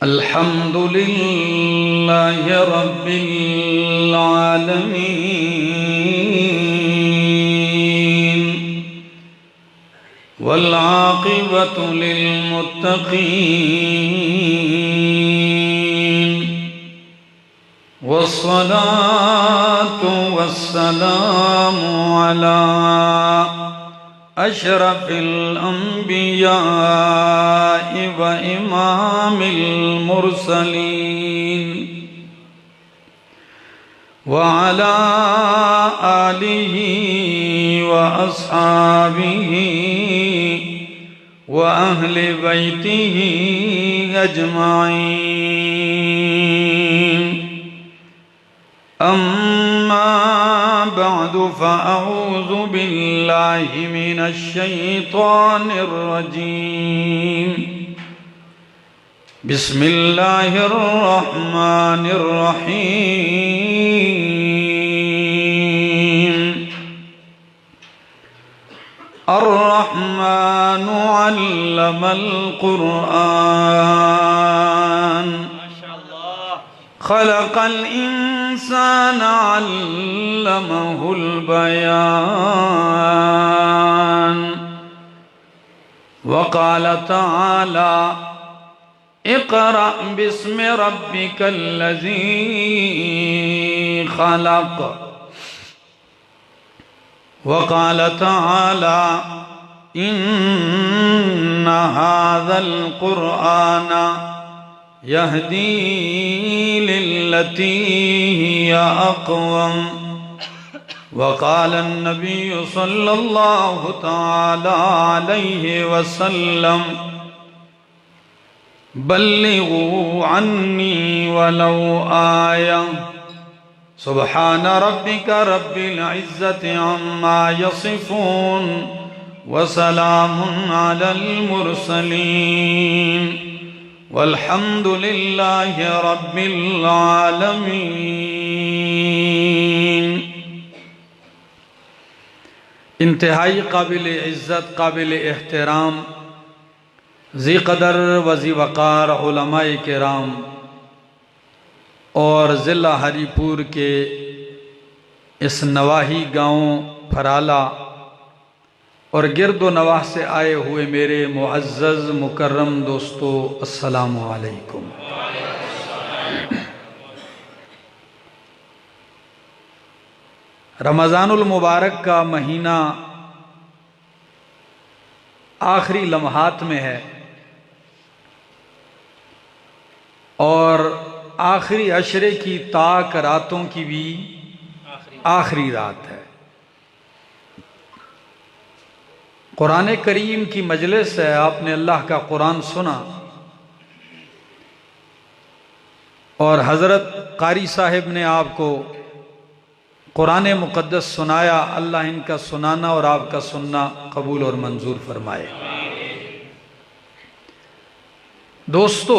الحمد لله رب العالمين والعاقبة للمتقين والصلاة والسلام على أشرف الأنبياء وإمام المرسلين وعلى آله وأصحابه وأهل بيته أجمعين. أما بعد فأعوذ بالله من الشيطان الرجيم. بسم الله الرحمن الرحيم. الرحمن علم القرآن خلق الإنسان علمه البيان. وقال تعالى اقرأ باسم ربك الذي خلق. وقال تعالى إن هذا القرآن يهدي للتي هي أقوم. وقال النبي صلى الله تعالى عليه وسلم بلغوا عني ولو آية. سبحان ربك رب العزة عما يصفون وسلام على المرسلين والحمد لله رب العالمین. انتہائی قابل عزت، قابل احترام، ذی قدر و ذی وقار علماء کرام اور ضلع ہری پور کے اس نواحی گاؤں پھرالا اور گرد و نواح سے آئے ہوئے میرے معزز مکرم دوستو، السلام علیکم. رمضان المبارک کا مہینہ آخری لمحات میں ہے اور آخری عشرے کی تاک راتوں کی بھی آخری رات ہے. قرآن کریم کی مجلس ہے، آپ نے اللہ کا قرآن سنا اور حضرت قاری صاحب نے آپ کو قرآن مقدس سنایا. اللہ ان کا سنانا اور آپ کا سننا قبول اور منظور فرمائے. دوستو،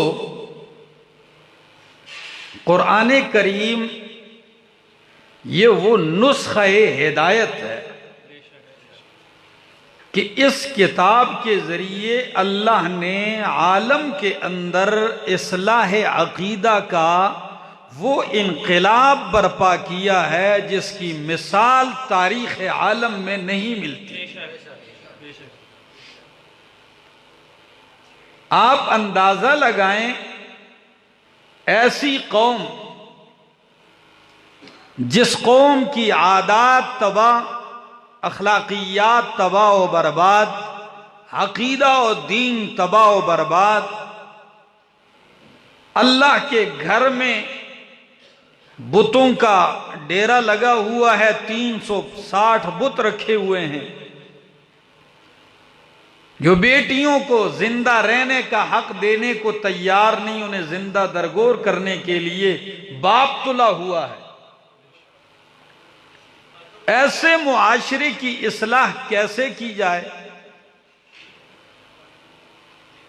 قرآن کریم یہ وہ نسخہ ہدایت ہے کہ اس کتاب کے ذریعے اللہ نے عالم کے اندر اصلاح عقیدہ کا وہ انقلاب برپا کیا ہے جس کی مثال تاریخ عالم میں نہیں ملتی. آپ اندازہ لگائیں، ایسی قوم جس قوم کی عادات تباہ، اخلاقیات تباہ و برباد، عقیدہ و دین تباہ و برباد، اللہ کے گھر میں بتوں کا ڈیرا لگا ہوا ہے، 360 بت رکھے ہوئے ہیں، جو بیٹیوں کو زندہ رہنے کا حق دینے کو تیار نہیں، انہیں زندہ درگور کرنے کے لیے باپ تلا ہوا ہے. ایسے معاشرے کی اصلاح کیسے کی جائے؟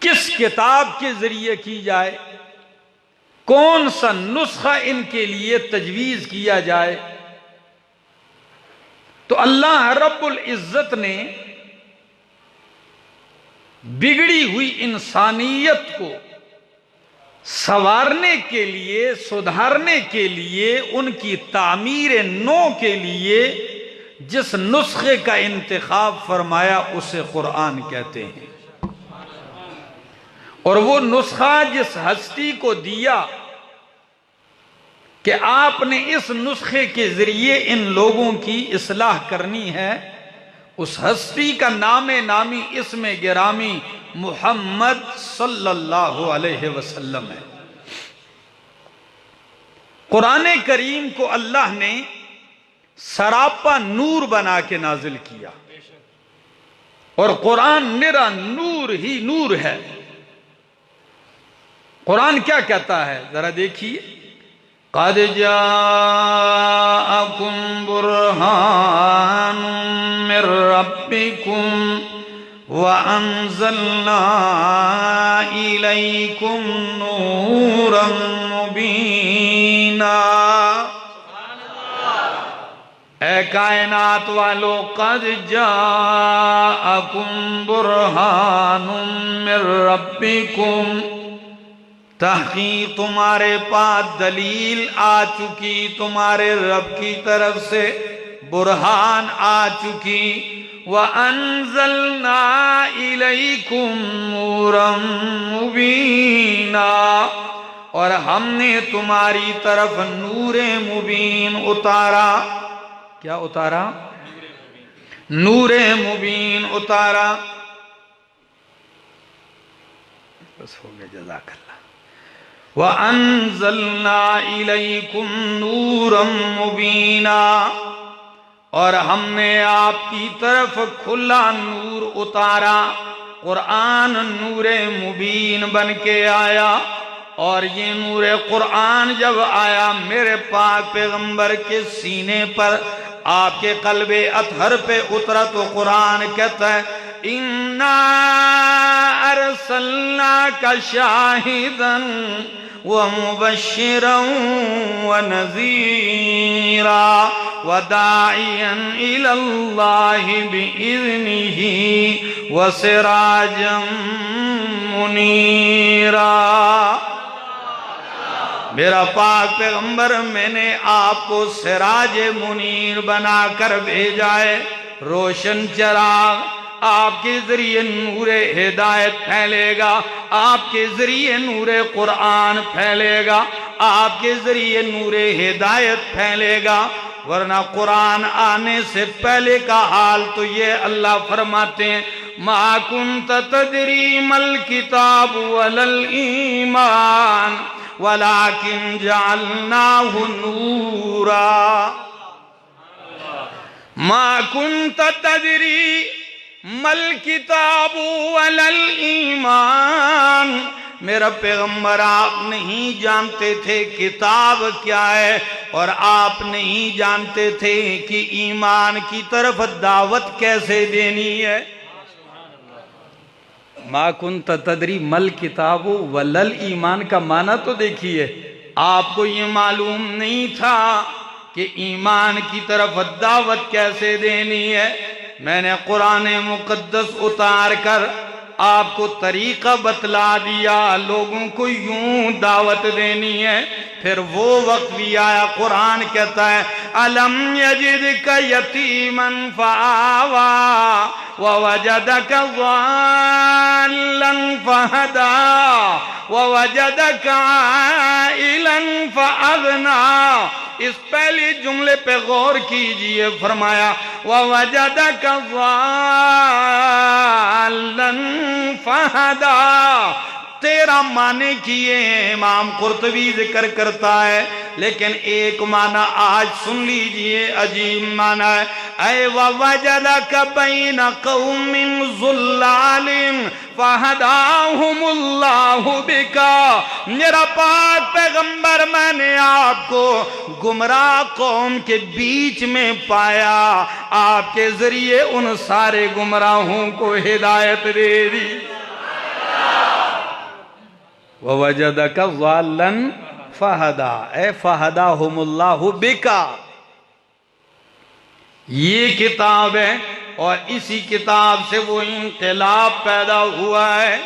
کس کتاب کے ذریعے کی جائے؟ کون سا نسخہ ان کے لیے تجویز کیا جائے؟ تو اللہ رب العزت نے بگڑی ہوئی انسانیت کو سنوارنے کے لیے، سدھارنے کے لیے، ان کی تعمیر نو کے لیے جس نسخے کا انتخاب فرمایا اسے قرآن کہتے ہیں۔ اور وہ نسخہ جس ہستی کو دیا کہ آپ نے اس نسخے کے ذریعے ان لوگوں کی اصلاح کرنی ہے، اس ہستی کا نام نامی اسم گرامی محمد صلی اللہ علیہ وسلم ہے۔ قرآن کریم کو اللہ نے سراپا نور بنا کے نازل کیا، اور قرآن نرا نور ہی نور ہے۔ قرآن کیا کہتا ہے ذرا دیکھیے، قَدْ جَاءَكُمْ بُرْهَانٌ مِّن رَبِّكُمْ وَأَنزَلْنَا إِلَيْكُمْ نُورًا مُبِينًا۔ اے کائنات والو، قَدْ جَاءَكُمْ بُرْهَانٌ مِّن رَبِّكُمْ، تحقیق تمہارے پاس دلیل آ چکی، تمہارے رب کی طرف سے برہان آ چکی۔ وَأَنزَلْنَا إِلَيْكُمْ نُورًا مُبِينًا، اور ہم نے تمہاری طرف نور مبین اتارا۔ کیا اتارا؟ نور مبین اتارا۔ بس ہو گیا، جزاک اللہ۔ وَأَنزَلْنَا إِلَيْكُمْ نُورًا مُبِينًا، اور ہم نے آپ کی طرف کھلا نور اتارا۔ قرآن نور مبین بن کے آیا، اور یہ نور قرآن جب آیا میرے پاک پیغمبر کے سینے پر، آپ کے قلب اطہر پہ اترا، تو قرآن کہتا ہے اِنَّا أَرْسَلْنَاكَ شَاهِدًا وَمُبَشِّرًا وَنَذِيرًا وَدَاعِيًا إِلَى اللَّهِ بِإِذْنِهِ وَسِرَاجًا مُنِيرًا۔ میرا پاک پیغمبر، میں نے آپ کو سراج منیر بنا کر بھیجا ہے، روشن چراغ۔ آپ کے ذریعے نور ہدایت پھیلے گا، آپ کے ذریعے نور قرآن پھیلے گا، آپ کے ذریعے نور ہدایت پھیلے گا۔ ورنہ قرآن آنے سے پہلے کا حال تو یہ اللہ فرماتے ہیں مَا كُنْتَ تَدْرِي مَا الْكِتَابُ وَلَا الْإِيمَانُ وَلَكِنْ جَعَلْنَاهُ نُورًا۔ مَا كُنْتَ تَدْرِي مَا الْكِتَابُ وَلَا الْإِيمَانُ، میرا پیغمبر آپ نہیں جانتے تھے کتاب کیا ہے، اور آپ نہیں جانتے تھے کہ ایمان کی طرف دعوت کیسے دینی ہے۔ ما کنت تدری مل کتاب ولل ایمان کا معنی تو دیکھیے، آپ کو یہ معلوم نہیں تھا کہ ایمان کی طرف دعوت کیسے دینی ہے۔ میں نے قرآن مقدس اتار کر آپ کو طریقہ بتلا دیا، لوگوں کو یوں دعوت دینی ہے۔ پھر وہ وقت بھی آیا، قرآن کہتا ہے أَلَمْ يَجِدْكَ يَتِيمًا فَآوَى وَوَجَدَكَ ضَالًّا فَهَدَى وَوَجَدَكَ عَائِلًا فَأَغْنَى۔ اس پہلے جملے پہ غور کیجئے، فرمایا وَوَجَدَكَ ضَالًّا فَهَدَى۔ تیرہ معنی کیے ہیں، امام قرطبی ذکر کرتا ہے، لیکن ایک معنی آج سن لیجئے، عجیب معنی ہے، اے وَوَجَدَكَ بَيْنَ قَوْمٍ ظُلَّالٍ فَهَدَاهُمُ اللَّهُ بِكَ۔ میرا پاک پیغمبر، میں نے آپ کو گمراہ قوم کے بیچ میں پایا، آپ کے ذریعے ان سارے گمراہوں کو ہدایت دے دی۔ وَوَجَدَكَ ضَالًّا فَهَدَى، اے فَهَدَاهُمُ اللَّهُ بِكَ۔ یہ کتاب ہے اور اسی کتاب سے وہ انقلاب پیدا ہوا ہے۔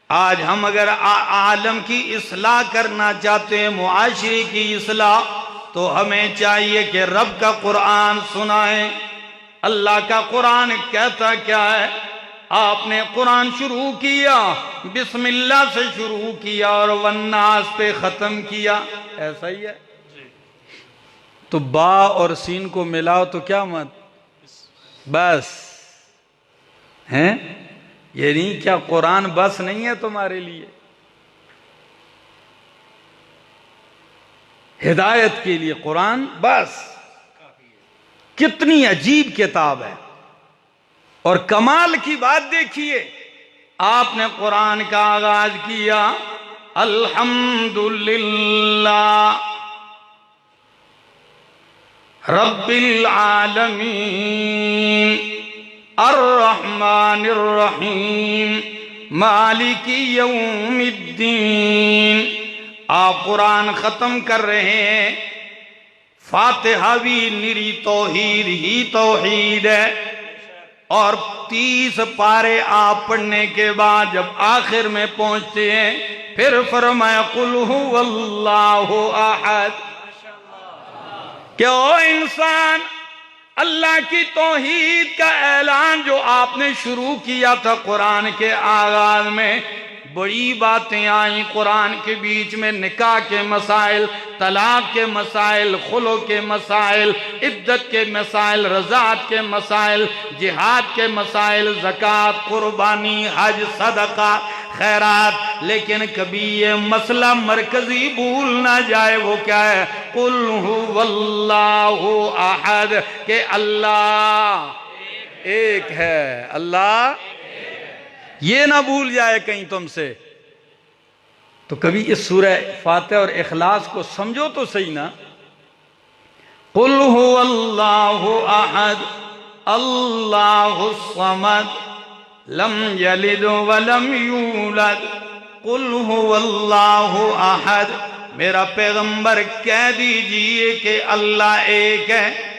آج ہم اگر عالم کی اصلاح کرنا چاہتے ہیں، معاشرے کی اصلاح، تو ہمیں چاہیے کہ رب کا قرآن سنائیں۔ اللہ کا قرآن کہتا کیا ہے؟ آپ نے قرآن شروع کیا، بسم اللہ سے شروع کیا اور والناس پہ ختم کیا، ایسا ہی ہے۔ تو با اور سین کو ملاؤ تو کیا مت بس ہیں؟ یعنی کیا قرآن بس نہیں ہے تمہارے لیے؟ ہدایت کے لیے قرآن بس؟ کتنی عجیب کتاب ہے۔ اور کمال کی بات دیکھیے، آپ نے قرآن کا آغاز کیا الحمدللہ رب العالمین الرحمن الرحیم مالک یوم الدین۔ آپ قرآن ختم کر رہے ہیں، فاتحہ بھی نری توحید ہی توحید ہے، اور 30 پارے آپ پڑھنے کے بعد جب آخر میں پہنچتے ہیں پھر فرمایا قل هو اللہ احد، کہ او انسان، اللہ کی توحید کا اعلان جو آپ نے شروع کیا تھا قرآن کے آغاز میں، بڑی باتیں آئیں قرآن کے بیچ میں، نکاح کے مسائل، طلاق کے مسائل، خلو کے مسائل، عدت کے مسائل، رضاعت کے مسائل، جہاد کے مسائل، زکوٰۃ، قربانی، حج، صدقہ، خیرات، لیکن کبھی یہ مسئلہ مرکزی بھول نہ جائے، وہ کیا ہے؟ قل هو اللہ احد، کہ اللہ ایک ہے، اللہ یہ نہ بھول جائے کہیں تم سے۔ تو کبھی اس سورہ فاتحہ اور اخلاص کو سمجھو تو صحیح نا۔ قل هو اللہ احد اللہ الصمد لم یلد ولم یولد قل هو اللہ احد۔ میرا پیغمبر کہہ دیجئے کہ اللہ ایک ہے۔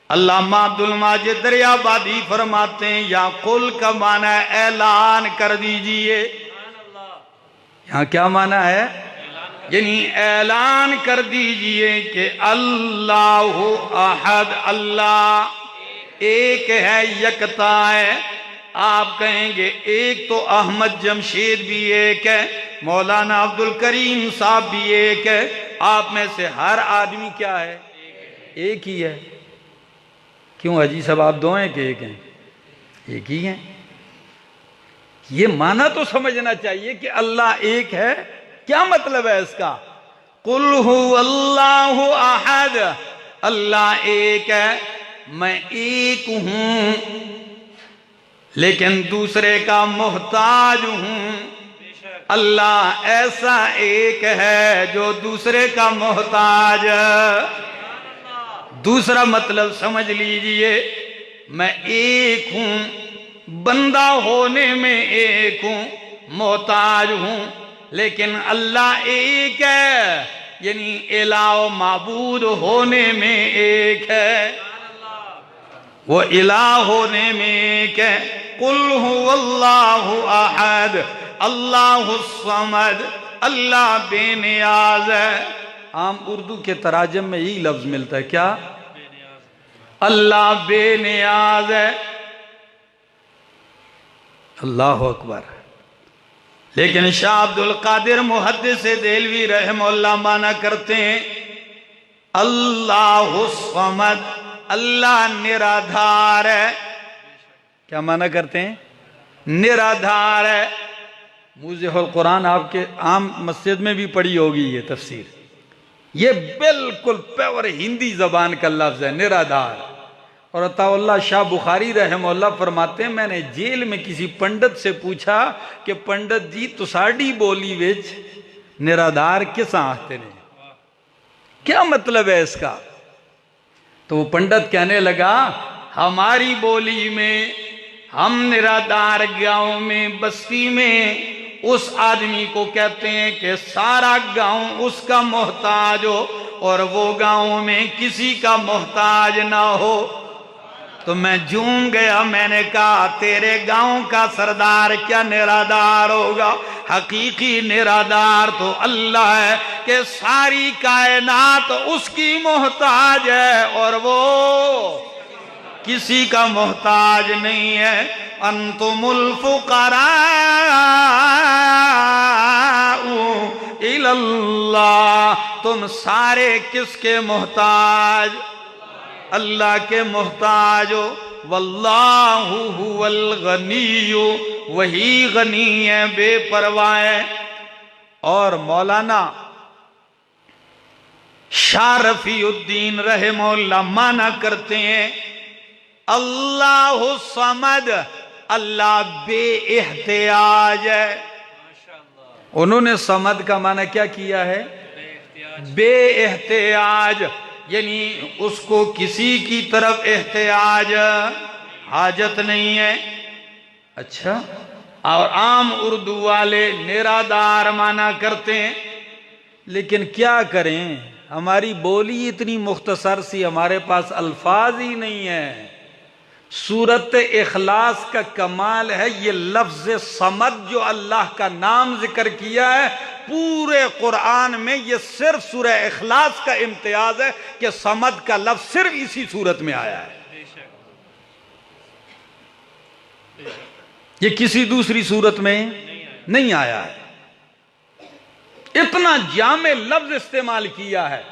علامہ عبد الماجد دریابادی فرماتے ہیں یا قل کا معنی ہے اعلان کر دیجئے۔ یہاں کیا معنی ہے؟ یعنی اعلان کر دیجئے کہ اللہ احد، اللہ ایک ہے، یکتا ہے۔ آپ کہیں گے ایک تو احمد جمشید بھی ایک ہے، مولانا عبد الکریم صاحب بھی ایک ہے، آپ میں سے ہر آدمی کیا ہے؟ ایک ہی ہے۔ کیوں حاجی صاحب آپ دو ہیں کہ ایک ہیں؟ ایک ہی ہیں۔ یہ معنی تو سمجھنا چاہیے کہ اللہ ایک ہے، کیا مطلب ہے اس کا؟ قل هو اللہ احد، اللہ ایک ہے، میں ایک ہوں لیکن دوسرے کا محتاج ہوں۔ اللہ ایسا ایک ہے جو دوسرے کا محتاج۔ دوسرا مطلب سمجھ لیجئے، میں ایک ہوں، بندہ ہونے میں ایک ہوں، محتاج ہوں، لیکن اللہ ایک ہے، یعنی الہ و معبود ہونے میں ایک ہے، وہ الہ ہونے میں ایک ہے۔ قل هو اللہ احد اللہ الصمد، اللہ بے نیاز ہے۔ عام اردو کے تراجم میں یہی لفظ ملتا ہے، کیا؟ اللہ بے نیاز ہے۔ اللہ اکبر۔ لیکن شاہ عبد القادر محدث دہلوی رحمہ اللہ معنی کرتے ہیں اللہ الصمد، اللہ نرادھار ہے۔ کیا معنی کرتے ہیں؟ نرادھار ہے۔ موضح القرآن آپ کے عام مسجد میں بھی پڑھی ہوگی یہ تفسیر، یہ بالکل پیور ہندی زبان کا لفظ ہے، نرادھار۔ اور عطا اللہ شاہ بخاری رحمہ اللہ فرماتے ہیں میں نے جیل میں کسی پنڈت سے پوچھا کہ پنڈت جی تساڑی بولی وچ نرادھار کس آہتے نے، کیا مطلب ہے اس کا؟ تو وہ پنڈت کہنے لگا ہماری بولی میں ہم نرادھار گاؤں میں بستی میں اس آدمی کو کہتے ہیں کہ سارا گاؤں اس کا محتاج ہو، اور وہ گاؤں میں کسی کا محتاج نہ ہو۔ تو میں جھوم گیا، میں نے کہا تیرے گاؤں کا سردار کیا نرادار ہوگا؟ حقیقی نرادار تو اللہ ہے کہ ساری کائنات اس کی محتاج ہے اور وہ کسی کا محتاج نہیں ہے۔ انتم الفقراء الی اللہ، تم سارے کس کے محتاج؟ اللہ کے محتاج ہو۔ واللہ هو الغنی، وہی غنی ہے، بے پرواہ ہے۔ اور مولانا شاہ رفیع الدین رحمہ اللہ مانا کرتے ہیں اللہ صمد، اللہ بے احتیاج ہے۔ انہوں نے صمد کا معنی کیا کیا ہے؟ بے احتیاج، یعنی اس کو کسی کی طرف احتیاج حاجت نہیں ہے۔ اچھا، اور عام اردو والے نرادار مانا کرتے ہیں، لیکن کیا کریں، ہماری بولی اتنی مختصر سی، ہمارے پاس الفاظ ہی نہیں ہے۔ سورت اخلاص کا کمال ہے یہ لفظ صمد جو اللہ کا نام ذکر کیا ہے، پورے قرآن میں یہ صرف سورہ اخلاص کا امتیاز ہے کہ صمد کا لفظ صرف اسی صورت میں آیا ہے، یہ کسی دوسری صورت میں نہیں آیا ہے۔ اتنا جامع لفظ استعمال کیا ہے۔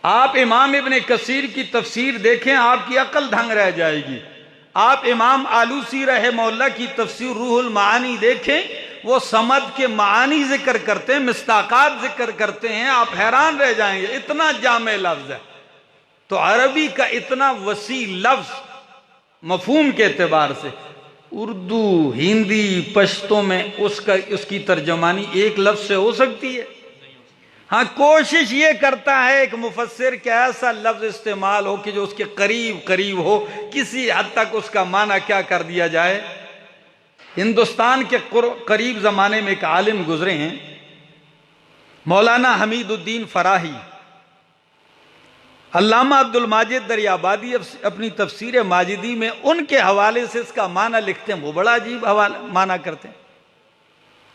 آپ امام ابن کثیر کی تفسیر دیکھیں، آپ کی عقل دھنگ رہ جائے گی۔ آپ امام آلوسی رحمہ اللہ کی تفسیر روح المعانی دیکھیں، وہ صمد کے معانی ذکر کرتے ہیں، مصداقات ذکر کرتے ہیں، آپ حیران رہ جائیں گے، اتنا جامع لفظ ہے۔ تو عربی کا اتنا وسیع لفظ مفہوم کے اعتبار سے، اردو، ہندی، پشتو میں اس کی ترجمانی ایک لفظ سے ہو سکتی ہے؟ ہاں، کوشش یہ کرتا ہے ایک مفسر کہ ایسا لفظ استعمال ہو کہ جو اس کے قریب ہو، کسی حد تک اس کا معنی کیا کر دیا جائے۔ ہندوستان کے قریب زمانے میں ایک عالم گزرے ہیں، مولانا حمید الدین فراہی۔ علامہ عبد الماجد دریابادی اپنی تفسیر ماجدی میں ان کے حوالے سے اس کا معنی لکھتے ہیں، وہ بڑا عجیب معنی کرتے ہیں۔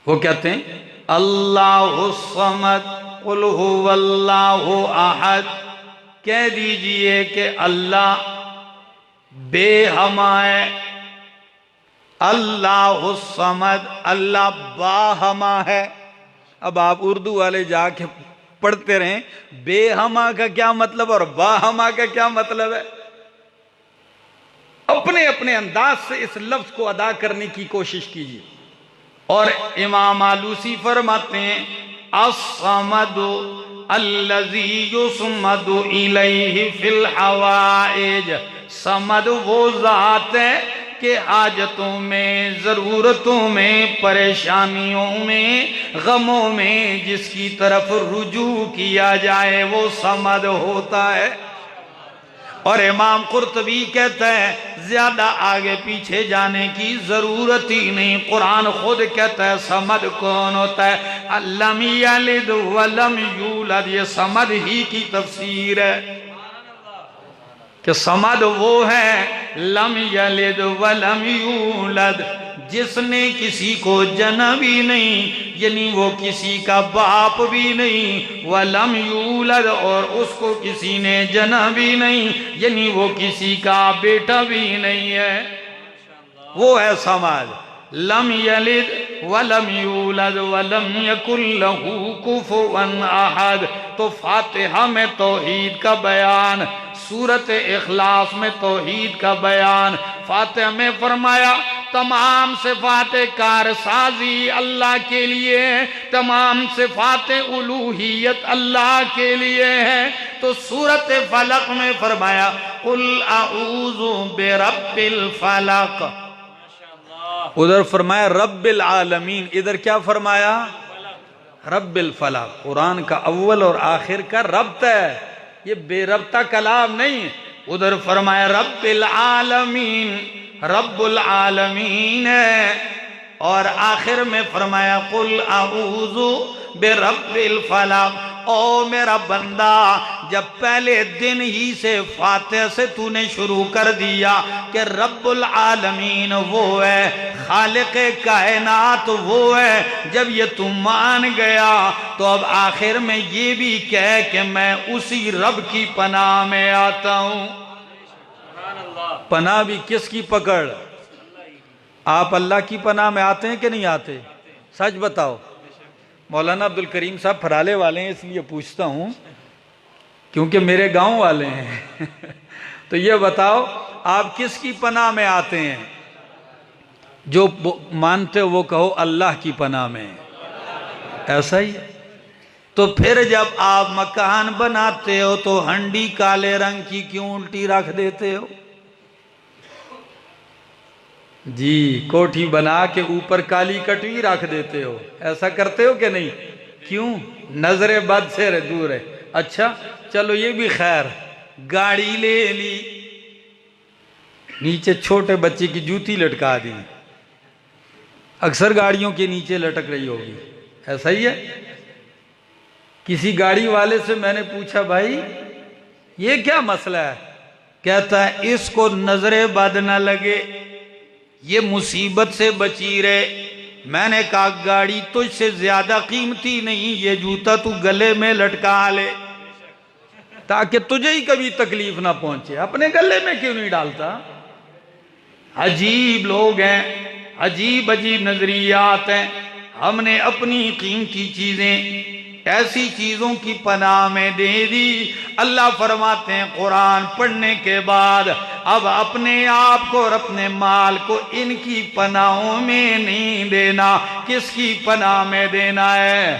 وہ کہتے ہیں اللہ الصمد قل هو اللہ احد، کہہ دیجئے کہ اللہ بے ہمہ ہے، اللہ الصمد، اللہ باہمہ ہے۔ اب آپ اردو والے جا کے پڑھتے رہیں بے ہمہ کا کیا مطلب اور باہمہ کا کیا مطلب ہے، اپنے اپنے انداز سے اس لفظ کو ادا کرنے کی کوشش کیجیے۔ اور امام آلوسی فرماتے ہیں الصمد الذی یصمد الیہ فی الحوائج، صمد وہ ذات ہے کہ حاجتوں میں، ضرورتوں میں، پریشانیوں میں، غموں میں جس کی طرف رجوع کیا جائے وہ صمد ہوتا ہے۔ اور امام قرطبی کہتا ہے زیادہ آگے پیچھے جانے کی ضرورت ہی نہیں، قرآن خود کہتا ہے صمد کون ہوتا ہے، لم یلد ولم یولد، یہ صمد ہی کی تفسیر ہے کہ صمد وہ ہے لم یلد ولم یولد، جس نے کسی کو جنا بھی نہیں، یعنی وہ کسی کا باپ بھی نہیں، ولم یولد، اور اس کو کسی نے جنا بھی نہیں، یعنی وہ کسی کا بیٹا بھی نہیں ہے، وہ ہے صمد۔ لم یلد ولم یولد ولم یکن لہ کفوا احد۔ تو فاتحہ میں توحید کا بیان، سورت اخلاص میں توحید کا بیان، فاتحہ میں فرمایا تمام صفات کارسازی اللہ کے لیے، تمام صفات الوہیت اللہ کے لیے ہے۔ تو سورت فلق میں فرمایا قل اعوذ برب الفلق، ادھر فرمایا رب العالمین، ادھر کیا فرمایا؟ رب الفلق۔ قرآن کا اول اور آخر کا ربط ہے، یہ بے ربطہ کلام نہیں۔ ادھر فرمایا رب العالمین، رب العالمین ہے، اور آخر میں فرمایا قل اعوذ برب الفلق۔ او میرا بندہ، جب پہلے دن ہی سے فاتحہ سے تو نے شروع کر دیا کہ رب العالمین وہ ہے، خالق کائنات وہ ہے، جب یہ تو مان گیا تو اب آخر میں یہ بھی کہے کہ میں اسی رب کی پناہ میں آتا ہوں۔ پناہ بھی کس کی پکڑ؟ آپ اللہ کی پناہ میں آتے ہیں کہ نہیں آتے؟ سچ بتاؤ۔ مولانا عبدالکریم صاحب پھرالے والے ہیں، اس لیے پوچھتا ہوں کیونکہ میرے گاؤں والے ہیں۔ تو یہ بتاؤ آپ کس کی پناہ میں آتے ہیں؟ جو مانتے ہو وہ کہو اللہ کی پناہ میں۔ ایسا ہی ہے۔ تو پھر جب آپ مکان بناتے ہو تو ہنڈی کالے رنگ کی کیوں الٹی رکھ دیتے ہو؟ جی، کوٹھی بنا کے اوپر کالی کٹوی رکھ دیتے ہو، ایسا کرتے ہو کہ نہیں؟ کیوں؟ نظر بد سے دور ہے۔ اچھا چلو یہ بھی خیر، گاڑی لے لی، نیچے چھوٹے بچے کی جوتی لٹکا دی، اکثر گاڑیوں کے نیچے لٹک رہی ہوگی، ایسا ہی ہے؟ کسی گاڑی والے سے میں نے پوچھا بھائی یہ کیا مسئلہ ہے؟ کہتا ہے اس کو نظر بد نہ لگے، یہ مصیبت سے بچی رہے۔ میں نے کہا گاڑی تجھ سے زیادہ قیمتی نہیں، یہ جوتا تو گلے میں لٹکا لے تاکہ تجھے ہی کبھی تکلیف نہ پہنچے، اپنے گلے میں کیوں نہیں ڈالتا؟ عجیب لوگ ہیں، عجیب عجیب نظریات ہیں۔ ہم نے اپنی قیمتی چیزیں ایسی چیزوں کی پناہ میں دے دی۔ اللہ فرماتے ہیں قرآن پڑھنے کے بعد اب اپنے آپ کو اور اپنے مال کو ان کی پناہوں میں نہیں دینا، کس کی پناہ میں دینا ہے؟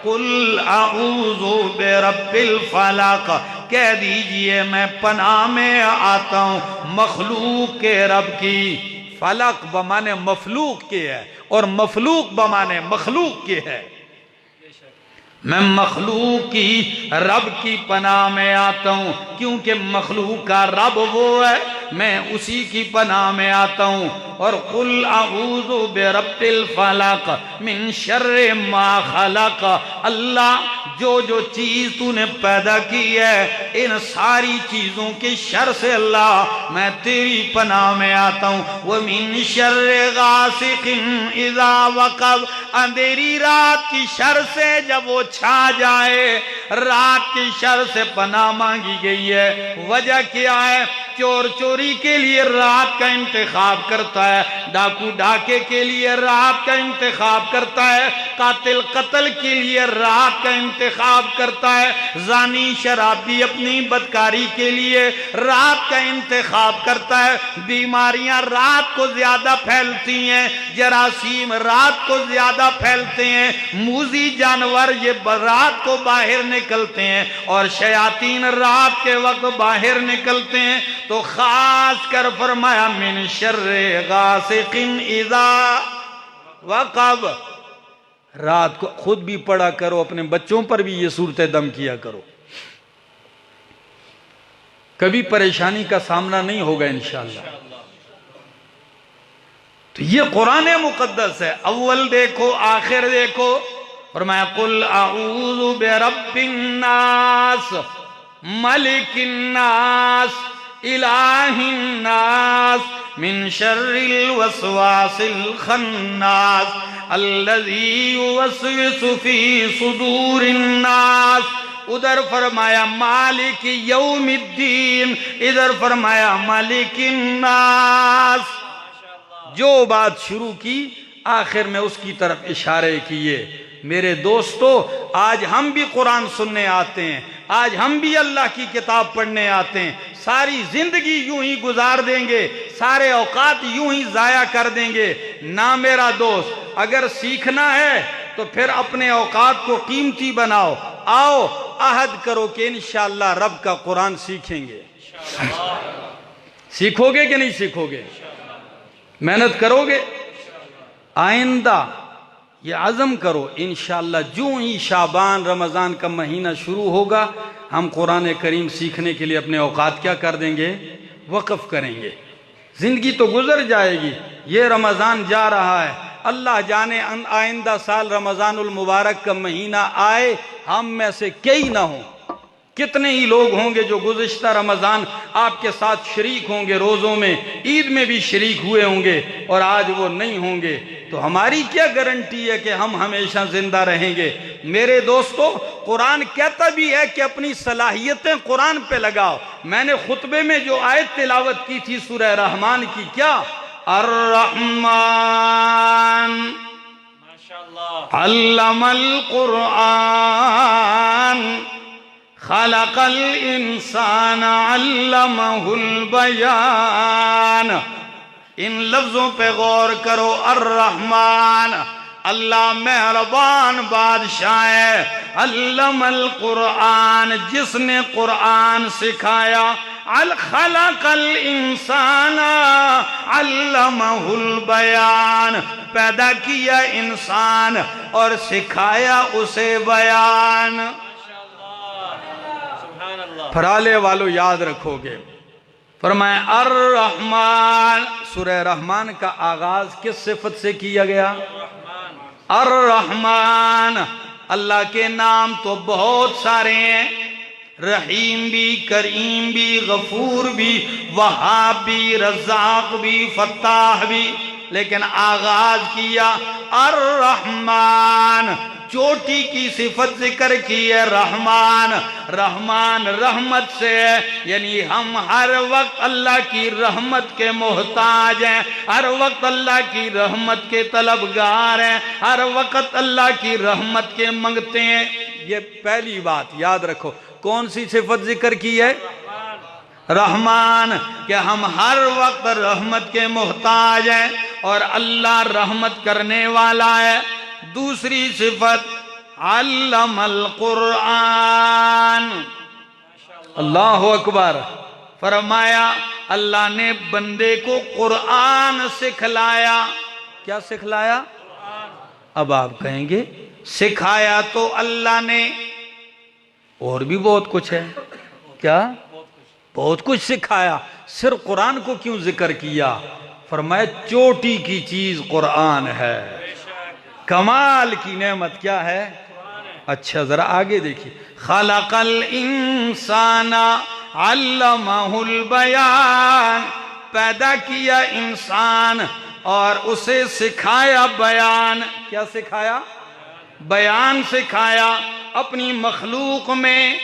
قل اعوذ برب الفلق، کہہ دیجئے میں پناہ میں آتا ہوں مخلوق کے رب کی۔ فلق بمانے مخلوق کے ہے اور مخلوق بمانے مخلوق کے ہے۔ میں مخلوق کی رب کی پناہ میں آتا ہوں، کیونکہ مخلوق کا رب وہ ہے، میں اسی کی پناہ میں آتا ہوں۔ اور قل اعوذ برب الفلق من شر ما خلق، اللہ جو جو چیز تو نے پیدا کی ہے ان ساری چیزوں کے شر سے اللہ میں تیری پناہ میں آتا ہوں۔ ومن شر غاسق اذا وقب، اندھیری رات کی شر سے جب وہ چھا جائے، رات کی شر سے پناہ مانگی گئی ہے۔ وجہ کیا ہے؟ چور چوری کے لیے رات کا انتخاب کرتا ہے، ڈاکو ڈاکے کے لیے رات کا انتخاب کرتا ہے، قاتل قتل کے لیے رات کا انتخاب کرتا ہے، زانی شرابی اپنی بدکاری کے لیے رات کا انتخاب کرتا ہے۔ بیماریاں رات کو زیادہ پھیلتی ہیں، جراثیم رات کو زیادہ پھیلتے ہیں، موذی جانور یہ رات کو باہر نکلتے ہیں اور شیاطین رات کے وقت باہر نکلتے ہیں۔ تو خاص کر فرمایا من شر غاسق اذا وقب، رات کو خود بھی پڑھا کرو، اپنے بچوں پر بھی یہ صورت دم کیا کرو، کبھی پریشانی کا سامنا نہیں ہوگا انشاءاللہ۔ تو یہ قرآن مقدس ہے، اول دیکھو آخر دیکھو۔ فرمایا قل اعوذ برب الناس ملک الناس الہ الناس من شر الوسواس الخناس الذی یوسوس فی صدور الناس۔ ادھر فرمایا مالک یوم الدین، ادھر فرمایا مالک الناس۔ جو بات شروع کی آخر میں اس کی طرف اشارے کیے۔ میرے دوستو آج ہم بھی قرآن سننے آتے ہیں، آج ہم بھی اللہ کی کتاب پڑھنے آتے ہیں، ساری زندگی یوں ہی گزار دیں گے، سارے اوقات یوں ہی ضائع کر دیں گے؟ نہ میرا دوست، اگر سیکھنا ہے تو پھر اپنے اوقات کو قیمتی بناؤ، آؤ عہد کرو کہ انشاءاللہ رب کا قرآن سیکھیں گے۔ سیکھو گے کہ نہیں سیکھو گے؟ محنت کرو گے؟ آئندہ یہ عزم کرو انشاءاللہ جو ہی شعبان رمضان کا مہینہ شروع ہوگا ہم قرآن کریم سیکھنے کے لیے اپنے اوقات کیا کر دیں گے؟ وقف کریں گے۔ زندگی تو گزر جائے گی، یہ رمضان جا رہا ہے، اللہ جانے آئندہ سال رمضان المبارک کا مہینہ آئے ہم میں سے کئی نہ ہوں۔ کتنے ہی لوگ ہوں گے جو گزشتہ رمضان آپ کے ساتھ شریک ہوں گے، روزوں میں، عید میں بھی شریک ہوئے ہوں گے، اور آج وہ نہیں ہوں گے۔ تو ہماری کیا گارنٹی ہے کہ ہم ہمیشہ زندہ رہیں گے؟ میرے دوستو، قرآن کہتا بھی ہے کہ اپنی صلاحیتیں قرآن پہ لگاؤ۔ میں نے خطبے میں جو آیت تلاوت کی تھی سورہ رحمان کی، کیا؟ الرحمن علم القرآن خلق الانسان علمہ البیان۔ ان لفظوں پہ غور کرو۔ الرحمن، اللہ مہربان بادشاہ ہے۔ علم القرآن، جس نے قرآن سکھایا۔ خلق الانسان علمہ البیان، پیدا کیا انسان اور سکھایا اسے بیان۔ پھرالے والو یاد رکھو گے، فرمایا الرحمن۔ سورہ رحمان کا آغاز کس صفت سے کیا گیا؟ الرحمن۔ اللہ کے نام تو بہت سارے ہیں، رحیم بھی، کریم بھی، غفور بھی، وہاب بھی، رزاق بھی، فتاح بھی، لیکن آغاز کیا الرحمن۔ چوٹی کی صفت ذکر کی ہے رحمان۔ رحمان رحمت سے ہے، یعنی ہم ہر وقت اللہ کی رحمت کے محتاج ہیں، ہر وقت اللہ کی رحمت کے طلبگار ہیں، ہر وقت اللہ کی رحمت کے منگتے ہیں۔ یہ پہلی بات یاد رکھو۔ کون سی صفت ذکر کی ہے؟ رحمان، کہ ہم ہر وقت رحمت کے محتاج ہیں اور اللہ رحمت کرنے والا ہے۔ دوسری صفت علم القرآن۔ اللہ اکبر۔ فرمایا اللہ نے بندے کو قرآن سکھلایا۔ کیا سکھلایا؟ اب آپ کہیں گے سکھایا تو اللہ نے، اور بھی بہت کچھ ہے۔ کیا؟ بہت کچھ سکھایا، صرف قرآن کو کیوں ذکر کیا؟ فرمایا چوٹی کی چیز قرآن ہے، کمال کی نعمت کیا ہے؟ اچھا ذرا آگے دیکھیے۔ خلق الانسان علمہ البیان، پیدا کیا انسان اور اسے سکھایا بیان۔ کیا سکھایا؟ بیان سکھایا۔ اپنی مخلوق میں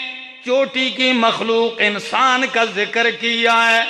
چوٹی کی مخلوق انسان کا ذکر کیا ہے،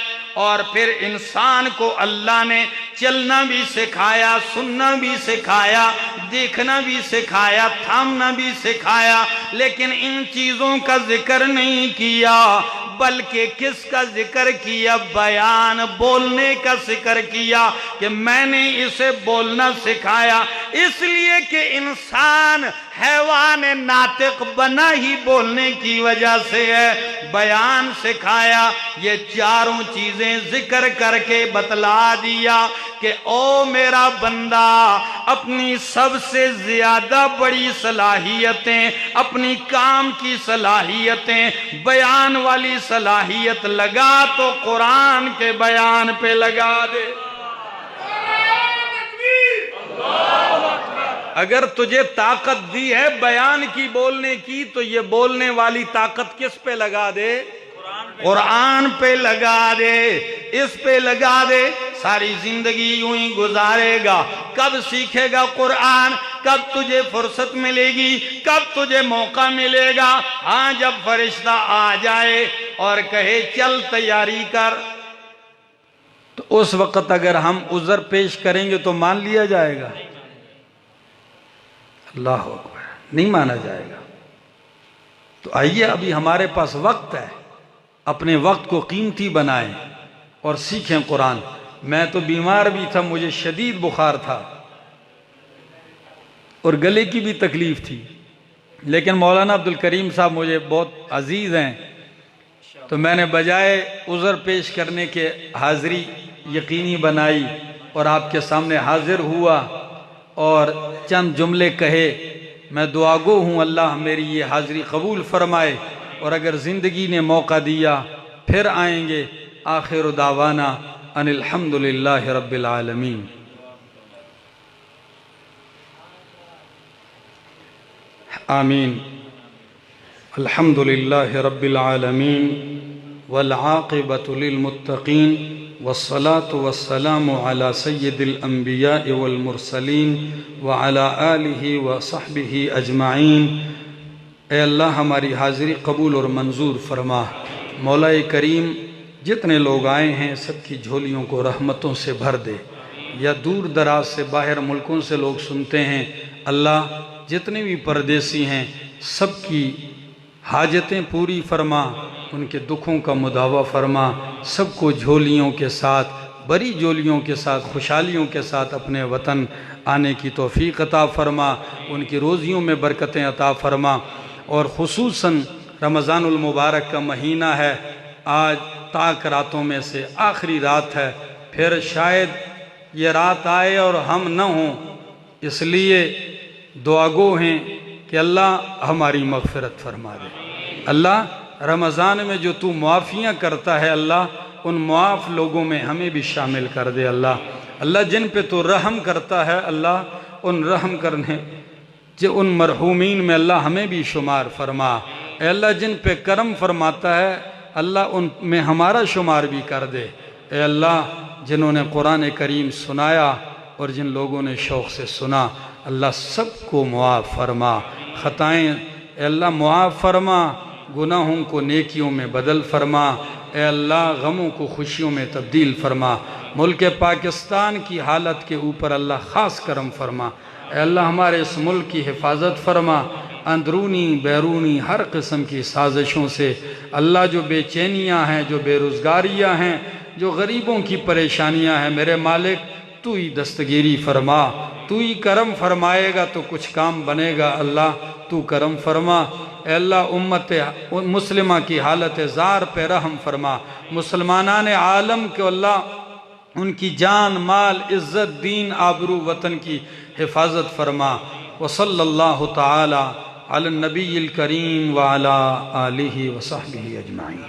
اور پھر انسان کو اللہ نے چلنا بھی سکھایا، سننا بھی سکھایا، دیکھنا بھی سکھایا، تھامنا بھی سکھایا، لیکن ان چیزوں کا ذکر نہیں کیا، بلکہ کس کا ذکر کیا؟ بیان، بولنے کا ذکر کیا، کہ میں نے اسے بولنا سکھایا۔ اس لیے کہ انسان حیوان ناطق بنا ہی بولنے کی وجہ سے ہے۔ بیان سکھایا، یہ چاروں چیزیں ذکر کر کے بتلا دیا کہ او میرا بندہ، اپنی سب سے زیادہ بڑی صلاحیتیں، اپنی کام کی صلاحیتیں، بیان والی صلاحیت لگا تو قرآن کے بیان پہ لگا دے۔ اگر تجھے طاقت دی ہے بیان کی، بولنے کی، تو یہ بولنے والی طاقت کس پہ لگا دے؟ قرآن پہ لگا دے، اس پہ لگا دے۔ ساری زندگی یوں ہی گزارے گا، کب سیکھے گا قرآن؟ کب تجھے فرصت ملے گی؟ کب تجھے موقع ملے گا؟ ہاں جب فرشتہ آ جائے اور کہے چل تیاری کر، تو اس وقت اگر ہم عذر پیش کریں گے تو مان لیا جائے گا؟ اللہ اکبر، نہیں مانا جائے گا۔ تو آئیے ابھی ہمارے پاس وقت ہے، اپنے وقت کو قیمتی بنائیں اور سیکھیں قرآن۔ میں تو بیمار بھی تھا، مجھے شدید بخار تھا اور گلے کی بھی تکلیف تھی، لیکن مولانا عبدالکریم صاحب مجھے بہت عزیز ہیں، تو میں نے بجائے عذر پیش کرنے کے حاضری یقینی بنائی اور آپ کے سامنے حاضر ہوا اور چند جملے کہے۔ میں دعاگو ہوں اللہ میری یہ حاضری قبول فرمائے، اور اگر زندگی نے موقع دیا پھر آئیں گے۔ آخر دعوانا ان الحمدللہ رب العالمین۔ آمین۔ الحمد للہ رب العالمین والعاقبۃ للمتقین والصلاة والسلام علی سید الانبیاء والمرسلین وعلی آلہ وصحبہ اجمعین۔ اے اللہ ہماری حاضری قبول اور منظور فرما۔ مولا کریم جتنے لوگ آئے ہیں سب کی جھولیوں کو رحمتوں سے بھر دے، یا دور دراز سے باہر ملکوں سے لوگ سنتے ہیں، اللہ جتنے بھی پردیسی ہیں سب کی حاجتیں پوری فرما، ان کے دکھوں کا مداوع فرما، سب کو جھولیوں کے ساتھ، بڑی جھولیوں کے ساتھ، خوشحالیوں کے ساتھ اپنے وطن آنے کی توفیق عطا فرما، ان کی روزیوں میں برکتیں عطا فرما۔ اور خصوصاً رمضان المبارک کا مہینہ ہے، آج تاک راتوں میں سے آخری رات ہے، پھر شاید یہ رات آئے اور ہم نہ ہوں، اس لیے دعا گو ہیں کہ اللہ ہماری مغفرت فرما دے۔ اللہ رمضان میں جو تو معافیاں کرتا ہے، اللہ ان معاف لوگوں میں ہمیں بھی شامل کر دے۔ اللہ جن پہ تو رحم کرتا ہے، اللہ ان رحم کرنے ان مرحومین میں اللہ ہمیں بھی شمار فرما۔ اے اللہ جن پہ کرم فرماتا ہے، اللہ ان میں ہمارا شمار بھی کر دے۔ اے اللہ جنہوں نے قرآن کریم سنایا اور جن لوگوں نے شوق سے سنا، اللہ سب کو معاف فرما۔ خطائیں اے اللہ معاف فرما، گناہوں کو نیکیوں میں بدل فرما۔ اے اللہ غموں کو خوشیوں میں تبدیل فرما۔ ملک پاکستان کی حالت کے اوپر اللہ خاص کرم فرما۔ اے اللہ ہمارے اس ملک کی حفاظت فرما، اندرونی بیرونی ہر قسم کی سازشوں سے۔ اللہ جو بے چینیاں ہیں، جو بے روزگاریاں ہیں، جو غریبوں کی پریشانیاں ہیں، میرے مالک تو ہی دستگیری فرما، تو ہی کرم فرمائے گا تو کچھ کام بنے گا۔ اللہ تو کرم فرما۔ اے اللہ امت مسلمہ کی حالت زار پہ رحم فرما۔ مسلمانان عالم کے اللہ ان کی جان مال عزت دین آبرو وطن کی حفاظت فرما۔ وصلی اللہ تعالی علی النبی الکریم وعلی آلہ وصحبہ اجمعین۔